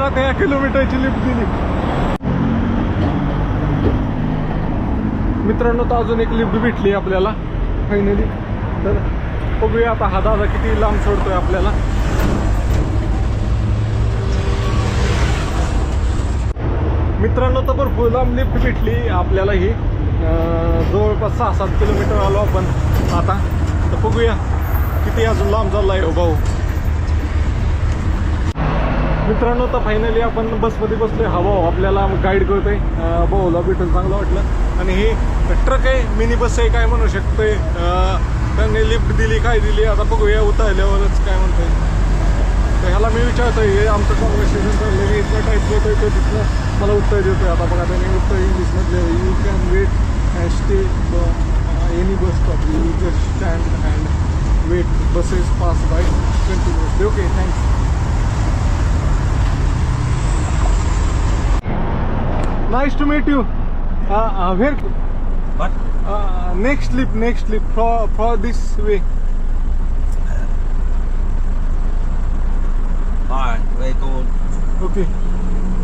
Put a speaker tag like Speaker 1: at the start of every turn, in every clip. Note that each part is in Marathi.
Speaker 1: 13 किलोमीटरची लिफ्ट दिली मित्रांनो. तर अजून एक लिफ्ट भेटली आपल्याला फायनली. तर बघूया आता हा दादा किती लांब सोडतोय आपल्याला. मित्रांनो तर भरपूर लांब लिफ्ट भेटली आपल्याला ही. जवळपास 6-7 किलोमीटर आलो आपण आता. तर बघूया किती अजून लांब चाललाय हो भाऊ. मित्रांनो तर फायनली आपण बसमध्ये बसलोय. हा भाऊ आपल्याला गाईड करतोय. भाऊला भेटून चांगलं वाटलं. आणि ही ट्रक आहे, मिनी बस आहे काय म्हणू शकतोय. त्यांनी लिफ्ट दिली काय दिली आता बघूया उतरल्यावरच काय म्हणतोय. तर ह्याला मी विचारतोय आमचं कॉन्व्हर्सेशन चाललं की इथलं टाईप येतोय तो तिथलं मला उत्तर देतोय. आता बघा त्यांनी उत्तर इंग्लिशमधले you can wait and stay any bus stop you just stand and wait buses pass by continuously. Okay thanks. Nice to meet you. Where?
Speaker 2: What?
Speaker 1: Next lift for this way.
Speaker 2: Alright, very good.
Speaker 1: Okay.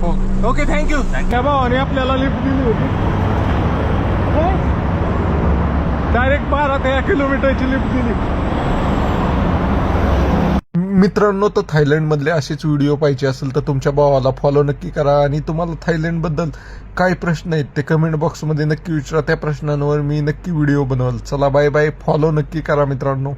Speaker 1: Oh. Okay, thank you. त्या भावाने आपल्याला लिफ्ट दिली होती. डायरेक्ट 12-13 किलोमीटरची लिफ्ट दिली. मित्रांनो तर थायलंडमधले असेच व्हिडिओ पाहिजे असेल तर तुमच्या भावाला फॉलो नक्की करा. आणि तुम्हाला थायलंडबद्दल काय प्रश्न आहेत ते कमेंट बॉक्समध्ये नक्की विचारा. त्या प्रश्नांवर मी नक्की व्हिडिओ बनवल. चला बाय बाय. फॉलो नक्की करा मित्रांनो.